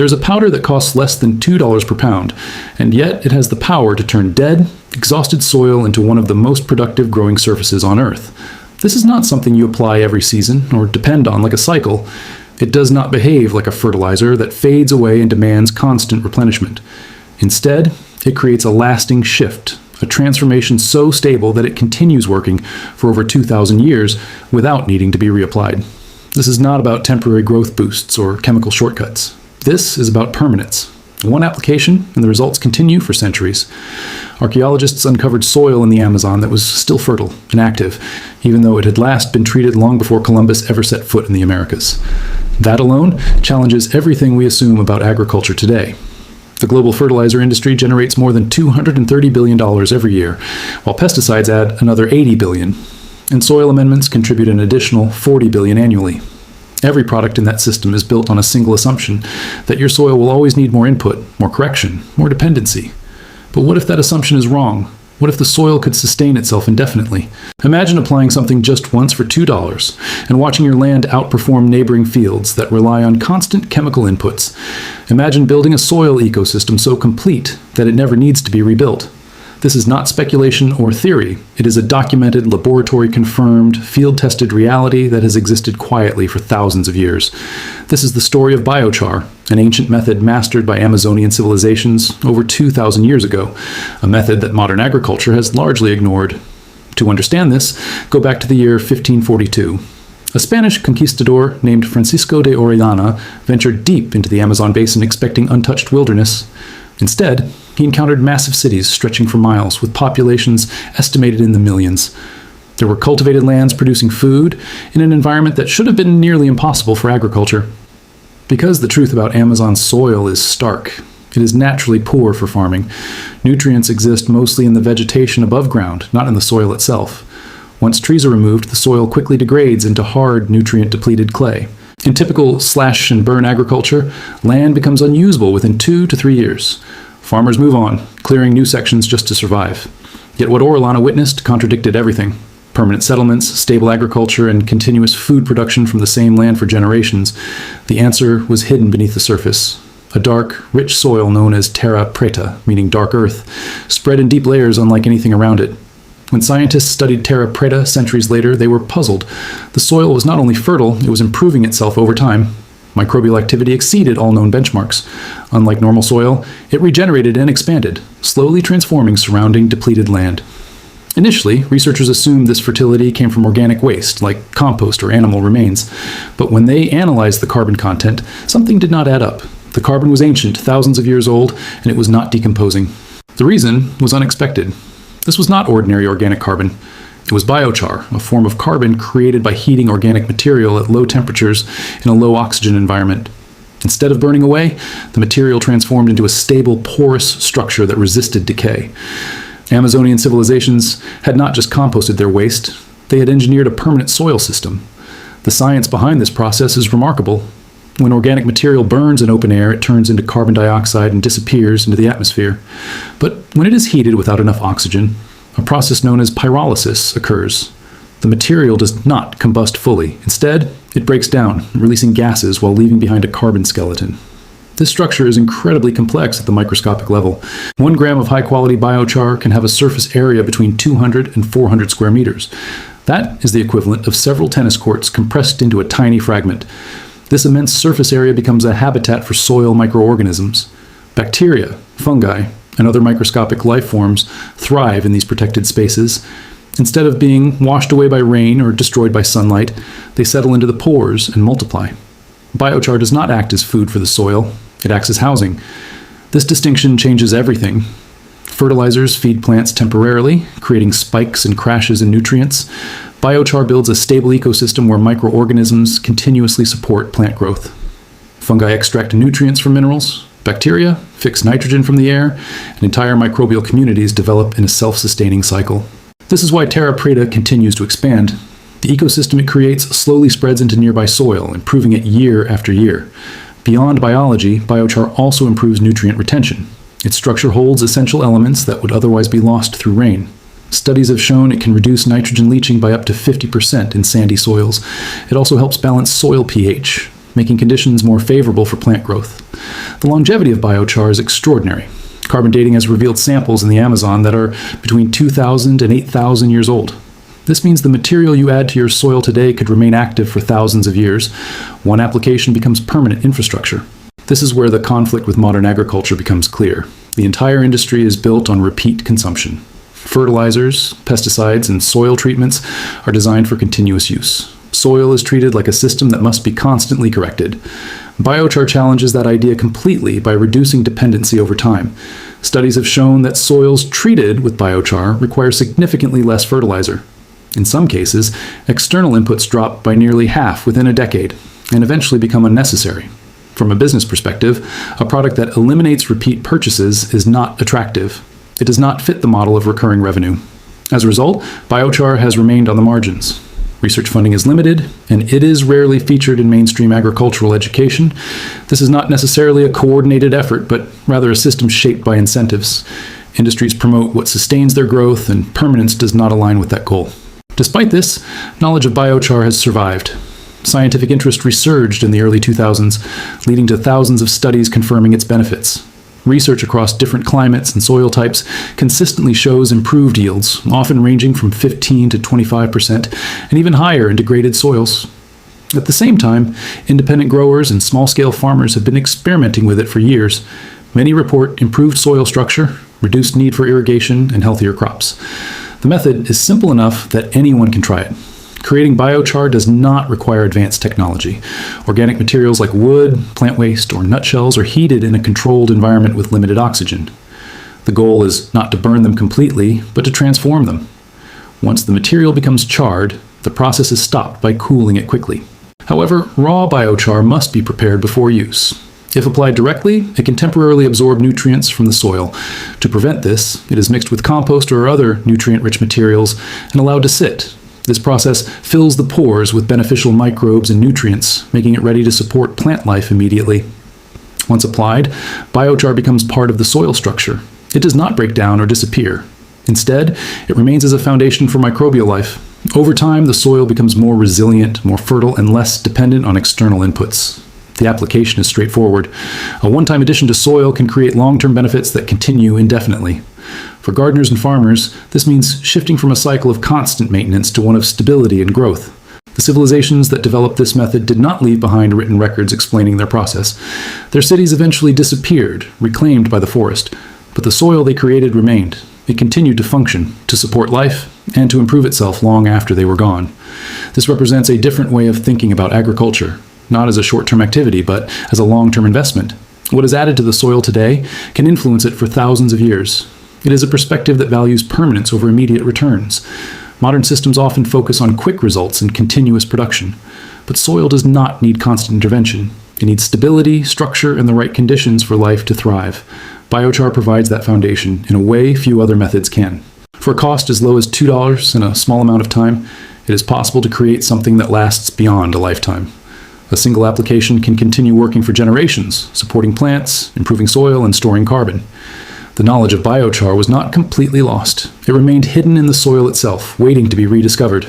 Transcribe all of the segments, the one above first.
There's a powder that costs less than $2 per pound, and yet it has the power to turn dead, exhausted soil into one of the most productive growing surfaces on Earth. This is not something you apply every season or depend on like a cycle. It does not behave like a fertilizer that fades away and demands constant replenishment. Instead, it creates a lasting shift, a transformation so stable that it continues working for over 2,000 years without needing to be reapplied. This is not about temporary growth boosts or chemical shortcuts. This is about permanence. One application, and the results continue for centuries. Archaeologists uncovered soil in the Amazon that was still fertile and active, even though it had last been treated long before Columbus ever set foot in the Americas. That alone challenges everything we assume about agriculture today. The global fertilizer industry generates more than $230 billion every year, while pesticides add another $80 billion, and soil amendments contribute an additional $40 billion annually. Every product in that system is built on a single assumption that your soil will always need more input, more correction, more dependency. But what if that assumption is wrong? What if the soil could sustain itself indefinitely? Imagine applying something just once for $2 and watching your land outperform neighboring fields that rely on constant chemical inputs. Imagine building a soil ecosystem so complete that it never needs to be rebuilt. This is not speculation or theory. It is a documented, laboratory-confirmed, field-tested reality that has existed quietly for thousands of years. This is the story of biochar, an ancient method mastered by Amazonian civilizations over 2,000 years ago, a method that modern agriculture has largely ignored. To understand this, go back to the year 1542. A Spanish conquistador named Francisco de Orellana ventured deep into the Amazon basin expecting untouched wilderness. Instead, he encountered massive cities stretching for miles with populations estimated in the millions. There were cultivated lands producing food in an environment that should have been nearly impossible for agriculture. Because the truth about Amazon's soil is stark, it is naturally poor for farming. Nutrients exist mostly in the vegetation above ground, not in the soil itself. Once trees are removed, the soil quickly degrades into hard, nutrient-depleted clay. In typical slash-and-burn agriculture, land becomes unusable within 2 to 3 years. Farmers move on, clearing new sections just to survive. Yet what Orellana witnessed contradicted everything. Permanent settlements, stable agriculture, and continuous food production from the same land for generations. The answer was hidden beneath the surface. A dark, rich soil known as Terra, Preta, meaning dark earth, spread in deep layers unlike anything around it. When scientists studied Terra Preta centuries later, they were puzzled. The soil was not only fertile, it was improving itself over time. Microbial activity exceeded all known benchmarks. Unlike normal soil, it regenerated and expanded, slowly transforming surrounding depleted land. Initially, researchers assumed this fertility came from organic waste, like compost or animal remains. But when they analyzed the carbon content, something did not add up. The carbon was ancient, thousands of years old, and it was not decomposing. The reason was unexpected. This was not ordinary organic carbon. It was biochar, a form of carbon created by heating organic material at low temperatures in a low oxygen environment. Instead of burning away, the material transformed into a stable, porous structure that resisted decay. Amazonian civilizations had not just composted their waste, they had engineered a permanent soil system. The science behind this process is remarkable. When organic material burns in open air, it turns into carbon dioxide and disappears into the atmosphere. But when it is heated without enough oxygen, a process known as pyrolysis occurs. The material does not combust fully. Instead, it breaks down, releasing gases while leaving behind a carbon skeleton. This structure is incredibly complex at the microscopic level. 1 gram of high-quality biochar can have a surface area between 200 and 400 square meters. That is the equivalent of several tennis courts compressed into a tiny fragment. This immense surface area becomes a habitat for soil microorganisms. Bacteria, fungi, and other microscopic life forms thrive in these protected spaces. Instead of being washed away by rain or destroyed by sunlight, they settle into the pores and multiply. Biochar does not act as food for the soil, it acts as housing. This distinction changes everything. Fertilizers feed plants temporarily, creating spikes and crashes in nutrients. Biochar builds a stable ecosystem where microorganisms continuously support plant growth. Fungi extract nutrients from minerals. Bacteria fix nitrogen from the air, and entire microbial communities develop in a self-sustaining cycle. This is why Terra Preta continues to expand. The ecosystem it creates slowly spreads into nearby soil, improving it year after year. Beyond biology, biochar also improves nutrient retention. Its structure holds essential elements that would otherwise be lost through rain. Studies have shown it can reduce nitrogen leaching by up to 50% in sandy soils. It also helps balance soil pH. making conditions more favorable for plant growth. The longevity of biochar is extraordinary. Carbon dating has revealed samples in the Amazon that are between 2,000 and 8,000 years old. This means the material you add to your soil today could remain active for thousands of years. One application becomes permanent infrastructure. This is where the conflict with modern agriculture becomes clear. The entire industry is built on repeat consumption. Fertilizers, pesticides, and soil treatments are designed for continuous use. Soil is treated like a system that must be constantly corrected. Biochar challenges that idea completely by reducing dependency over time. Studies have shown that soils treated with biochar require significantly less fertilizer. In some cases, external inputs drop by nearly half within a decade and eventually become unnecessary. From a business perspective, a product that eliminates repeat purchases is not attractive. It does not fit the model of recurring revenue. As a result, biochar has remained on the margins. Research funding is limited, and it is rarely featured in mainstream agricultural education. This is not necessarily a coordinated effort, but rather a system shaped by incentives. Industries promote what sustains their growth, and permanence does not align with that goal. Despite this, knowledge of biochar has survived. Scientific interest resurged in the early 2000s, leading to thousands of studies confirming its benefits. Research across different climates and soil types consistently shows improved yields, often ranging from 15 to 25%, and even higher in degraded soils. At the same time, independent growers and small-scale farmers have been experimenting with it for years. Many report improved soil structure, reduced need for irrigation, and healthier crops. The method is simple enough that anyone can try it. Creating biochar does not require advanced technology. Organic materials like wood, plant waste, or nutshells are heated in a controlled environment with limited oxygen. The goal is not to burn them completely, but to transform them. Once the material becomes charred, the process is stopped by cooling it quickly. However, raw biochar must be prepared before use. If applied directly, it can temporarily absorb nutrients from the soil. To prevent this, it is mixed with compost or other nutrient-rich materials and allowed to sit. This process fills the pores with beneficial microbes and nutrients, making it ready to support plant life immediately. Once applied, biochar becomes part of the soil structure. It does not break down or disappear. Instead, it remains as a foundation for microbial life. Over time, the soil becomes more resilient, more fertile, and less dependent on external inputs. The application is straightforward. A one-time addition to soil can create long-term benefits that continue indefinitely. For gardeners and farmers, this means shifting from a cycle of constant maintenance to one of stability and growth. The civilizations that developed this method did not leave behind written records explaining their process. Their cities eventually disappeared, reclaimed by the forest, but the soil they created remained. It continued to function, to support life, and to improve itself long after they were gone. This represents a different way of thinking about agriculture, not as a short-term activity, but as a long-term investment. What is added to the soil today can influence it for thousands of years. It is a perspective that values permanence over immediate returns. Modern systems often focus on quick results and continuous production, but soil does not need constant intervention. It needs stability, structure, and the right conditions for life to thrive. Biochar provides that foundation in a way few other methods can. For a cost as low as $2 and a small amount of time, it is possible to create something that lasts beyond a lifetime. A single application can continue working for generations, supporting plants, improving soil, and storing carbon. The knowledge of biochar was not completely lost. It remained hidden in the soil itself, waiting to be rediscovered.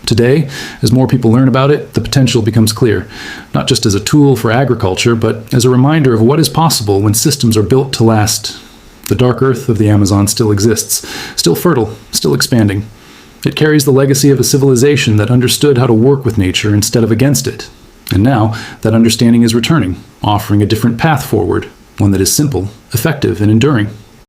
Today, as more people learn about it, the potential becomes clear, not just as a tool for agriculture, but as a reminder of what is possible when systems are built to last. The dark earth of the Amazon still exists, still fertile, still expanding. It carries the legacy of a civilization that understood how to work with nature instead of against it. And now, that understanding is returning, offering a different path forward, one that is simple, effective, and enduring.